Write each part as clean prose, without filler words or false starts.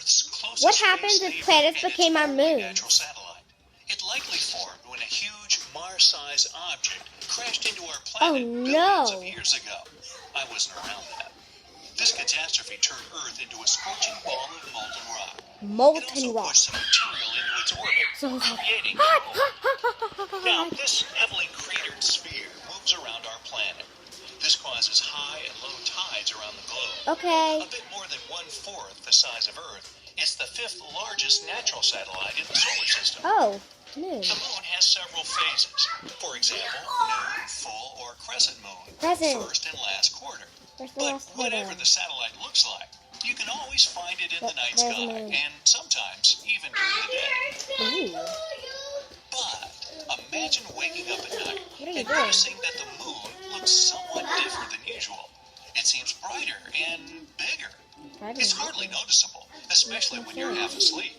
Earth's closest What happens space if neighbor planets and its became our only moon? natural satellite. It likely formed when a huge Mars-sized object crashed into our planet billions of years ago. I wasn't around then. This catastrophe turned Earth into a scorching ball of molten rock. It also pushed some material into its orbit, creating a moon. Now, this heavily cratered sphere moves around our planet. This causes high and low tides around the globe. Okay. A bit more than 1/4 the size of Earth, it's the 5th largest natural satellite in the solar system. Oh, moon. The moon has several phases. For example, new, full, or crescent moon, Crescent. first and last quarter. Where's the But last quarter? whatever the satellite looks like, you can always find it in the night There's sky, moon. and sometimes even during the day. Ooh. But imagine waking up at night What are you and doing? noticing that the moon looks somewhat different than usual. It seems brighter and bigger. It's hardly noticeable, especially when you're half asleep.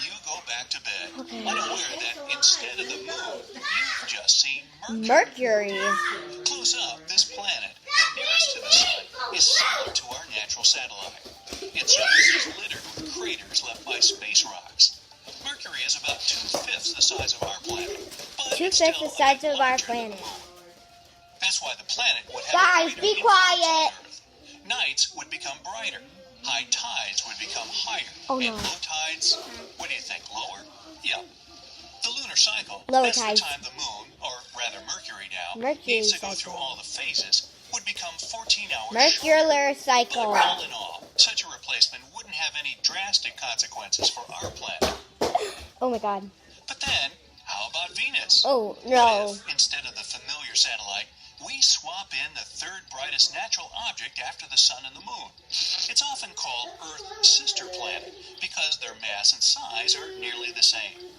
You go back to bed, unaware that instead of the moon, you've just seen Mercury. Mercury. Close up, this planet, the nearest to the sun, is similar to our natural satellite. Its surface is littered with craters left by space rocks. Mercury is about 2/5 the size of our planet, but it's 2/5 still the size a bit of our larger than the planet. moon. That's why the planet would have Guys, a greater be influence quiet. on Earth. Nights would become brighter. High tides would become higher. Oh, and no. low tides, what do you think, lower? Yeah. The lunar cycle, Lower that's tides. the time the moon, or rather Mercury now, Mercury needs to go cycle. through all the phases, would become 14 hours Mercular shorter. cycle. But all in all, such a replacement wouldn't have any drastic consequences for our planet. Oh my god. But then, how about Venus? Oh, What no. if, instead of the familiar satellite, we swap in the third brightest natural object after the sun and the moon? It's often called Earth's sister planet because their mass and size are nearly the same.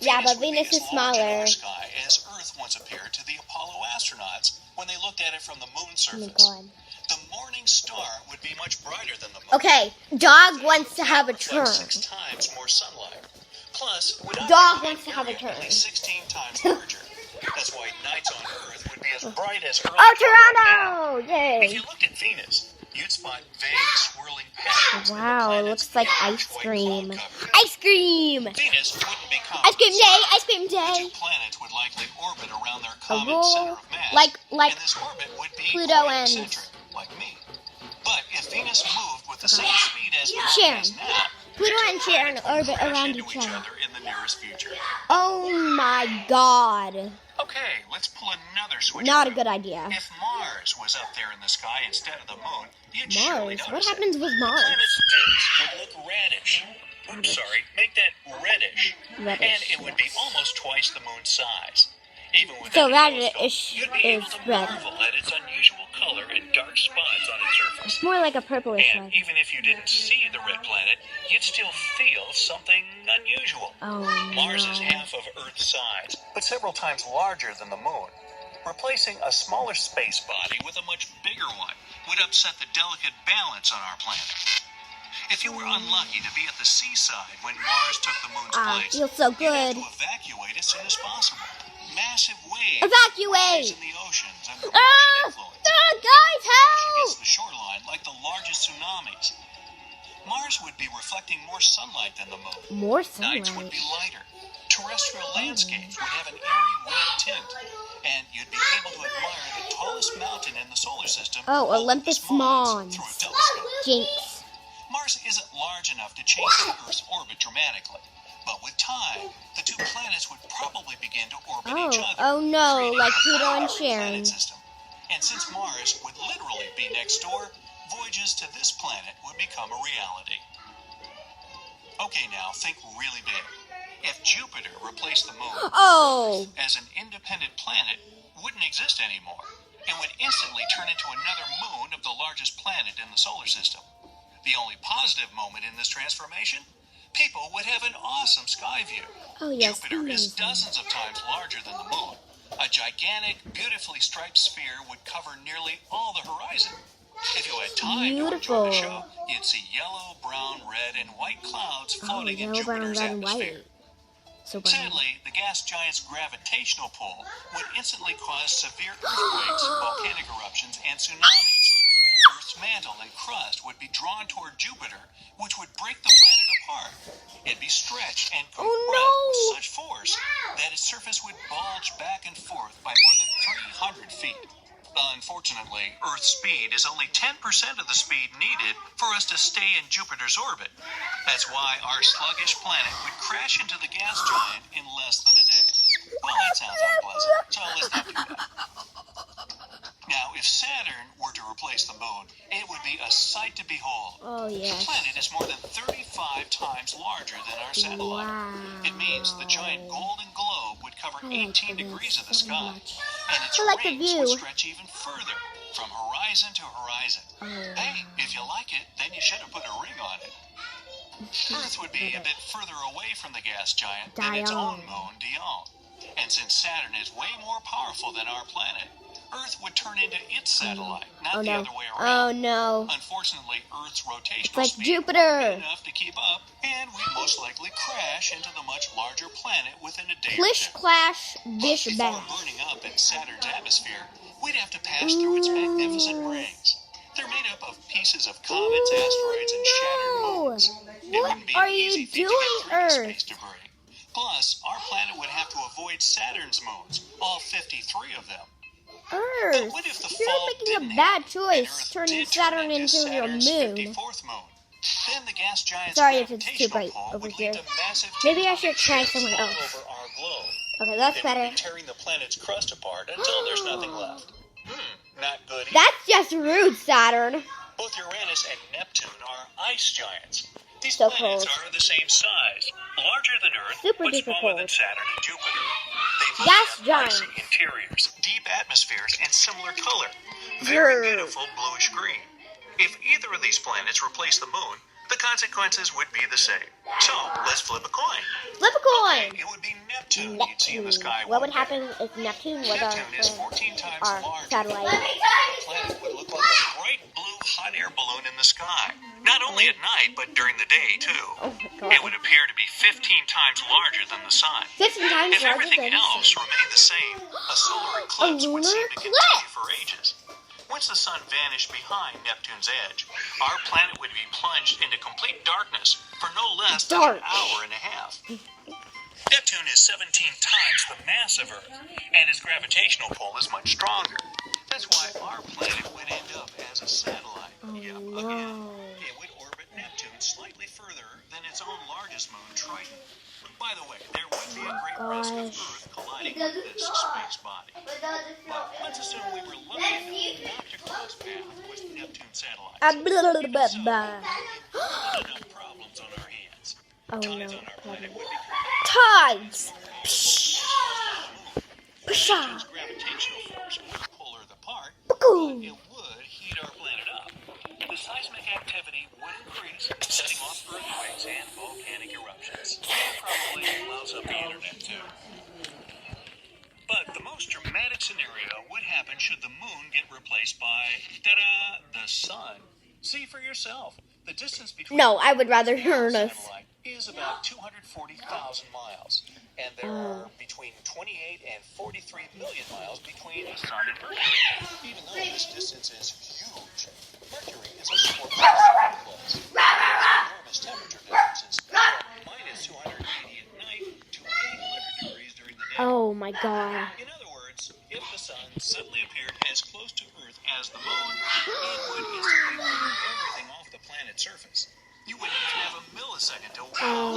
Yeah, but would be Venus as is large in smaller. our sky as Earth once appeared to the Apollo astronauts when they looked at it from the moon's Oh my surface. god. The morning star would be much brighter than the moon. Okay, dog wants to have a It turn. reflects 6 times more sunlight. Plus, without Dog the wants to have a area, turn. it'd be 16 times larger. That's why nights on Earth would be as bright as early Oh, twilight now. Toronto! If you Yay! looked at Venus, you'd spot vague swirling patterns. in the Wow, it planet's looks like large ice white cream. cloud cover. Ice cream! Venus wouldn't be common. Ice cream day! Ice cream The day! two planets would likely orbit around their common roll, center of mass, like and this orbit would be Pluto quite and- eccentric, like me. But if Venus moved with the same speed as the moon Sharon. is now, Pluto and Sharon would orbit crash around into each other. in the nearest future. Oh my god. Okay, let's pull another switch. Not a around. good idea. If Mars was up there in the sky instead of the moon, you'd surely Mars? notice What it. happens with The Mars? planet's disk would look reddish. Oops, sorry, make that reddish. Reddish, And it would be almost twice the moon's size. Even with So that telescope, reddish you'd be is able to red. marvel at its unusual color and dark spots on its surface. It's more like a purplish And one. even if you didn't see the red planet, you'd still feel something unusual. Oh Mars is no. half of Earth's size, but several times larger than the moon. Replacing a smaller space body with a much bigger one would upset the delicate balance on our planet. If you were unlucky to be at the seaside when Mars took the moon's place, feels so you'd have good. to evacuate as soon as possible. Massive waves Evacuate! rise in the oceans under Ah! Martian influence. Ah, guys, Crashing help! against the shoreline like the largest tsunamis. Mars would be reflecting more sunlight than the moon. More Nights would sunlight. be lighter. Terrestrial landscapes would have an airy red tint, and you'd be able to admire the tallest mountain in the solar system. Oh, Olympus Mons. Through a telescope. Jinx. Mars isn't large enough to change the Earth's orbit dramatically, but with time, the two planets would probably begin to orbit each other. Oh no, creating like a Pluto and planet Sharon. system. And since Mars would literally be next door, voyages to this planet would become a reality. Okay, now think really big. If Jupiter replaced the moon Oh, as an independent planet, wouldn't exist anymore, and would instantly turn into another moon of the largest planet in the solar system. The only positive moment in this transformation? People would have an awesome sky view. oh yes, Jupiter is amazing. dozens of times larger than the moon. A gigantic, beautifully striped sphere would cover nearly all the horizon. If you had time to enjoy the show, you'd see yellow, brown, red, and white clouds floating in yellow, brown, Jupiter's red, and atmosphere. white. So brown. Sadly, the gas giant's gravitational pull would instantly cause severe earthquakes, volcanic eruptions, and tsunamis. Earth Earth's mantle and crust would be drawn toward Jupiter, which would break the planet apart. It'd be stretched and compressed with such force that its surface would bulge back and forth by more than 300 feet. Unfortunately, Earth's speed is only 10% of the speed needed for us to stay in Jupiter's orbit. That's why our sluggish planet would crash into the gas giant in less than a day. Well, that sounds unpleasant, so let's not do that. Now, if Saturn were to replace the moon, it would be a sight to behold. Oh, yes. The planet is more than 35 times larger than our satellite. Wow. It means the giant golden globe would cover I like 18 this degrees of the so sky, much. and its I like the rings view. would stretch even further, from horizon to horizon. Oh. Hey, if you like it, then you should have put a ring on it. Earth would be a bit further away from the gas giant than its own moon, Dione. And since Saturn is way more powerful than our planet, Earth would turn into its satellite, not the other way Oh around. no. Unfortunately, Earth's rotational Like speed Jupiter. wouldn't be enough to keep up, and we'd most likely crash into the much larger planet within a day Plish, or two. clash, bish, Before bash. burning up in Saturn's atmosphere, we'd have to pass through its magnificent rings. They're made up of pieces of comets, asteroids, and shattered moons. It What wouldn't be are an you easy feat to doing, get through the Earth? space debris. Plus, our planet would have to avoid Saturn's moons, all 53 of them. Earth. What if the You're fall making didn't a bad happen, choice, and Earth turning did Saturn turn into a Saturn's moon. 54th moon? Then the gas giant's Sorry if it's too gravitational bright pull over would here. lead to massive Maybe I tectonic should try shifts somewhere all else. over our globe. Okay, that's It better. would be tearing the planet's crust apart until there's nothing left. Not good either. That's just rude, Saturn. Both Uranus and Neptune are ice giants. These So planets cold. are the same size, larger than Earth, Super but duper smaller than cold. Saturn and Jupiter. They both Gas have giants. icy interiors, deep atmospheres, and similar color. Very Grr. beautiful bluish green. If either of these planets replaced the moon, the consequences would be the same. So, let's flip a coin. Flip a coin. It would be Neptune you'd see in the sky What one would day. happen if Neptune was Neptune is 14 times our larger. satellite? The planet would look like a bright blue hot air balloon in the sky. Not only at night, but during the day, too. Oh my It god. would appear to be 15 times larger than the sun. 15 times If larger everything than the else sun. remained the same, a solar eclipse would lunar seem to continue eclipse. for ages. Once the sun vanished behind Neptune's edge, our planet would be plunged into complete darkness for no less than Dark. an hour and a half. Neptune is 17 times the mass of Earth, and its gravitational pull is much stronger. That's why our planet would end up as a satellite. Again, it would orbit Neptune slightly further than its own largest moon, Triton. By the way, there would be a great risk of Earth colliding with this space body. But let's assume we were lucky enough not to cross paths with Neptune's satellites. Ah, blah, blah, Even blah, so, blah. we had enough problems on our hands. Oh Tides no. on our planet would be created. Tides. Neptune's gravitational force would pull Earth apart, but Poo. it would heat our planet up. The seismic activity would increase, setting off earthquakes and volcanic eruptions. And probably blows up the internet too. But the most dramatic scenario would happen should the moon get replaced by, ta-da, the sun. See for yourself. The distance between No, I would rather the Earth and Uranus. satellite is about 240,000 miles, and there are between 28 and 43 million miles between the sun and Mercury. Even though this distance is huge, Mercury is a sport place. Enormous temperature differences from minus 280 at night to 800 degrees during the day. Oh my god. In other words, if the sun suddenly appeared as close to Earth as the moon, it would instantly burn everything off the planet's surface. You wouldn't even have a millisecond to watch. Oh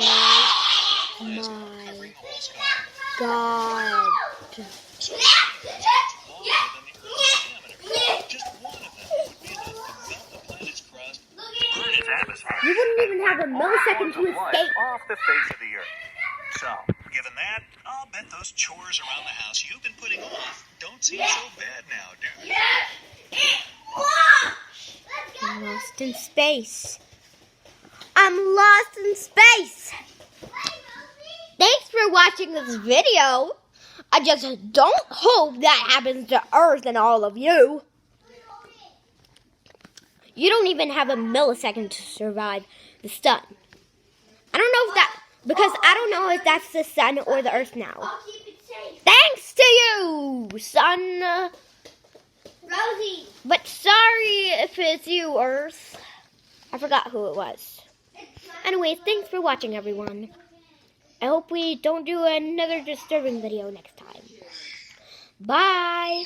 Covering my the whole sky. god. So the sun is much longer than the Earth's diameter. Just one of them would be enough to melt the planet's crust, burn its atmosphere, You wouldn't even have a millisecond to escape. off the face of the Earth. So, given that, I'll bet those chores around the house you've been putting off don't seem so bad now, do they? I'm lost in space. I'm lost in space. Thanks for watching this video. I just don't hope that happens to Earth and all of you. You don't even have a millisecond to survive the sun. I don't know if that, because I don't know if that's the sun or the Earth now. Thanks to you, sun. Rosie. But sorry if it's you, Earth. I forgot who it was. Anyways, thanks for watching, everyone. I hope we don't do another disturbing video next time. Bye.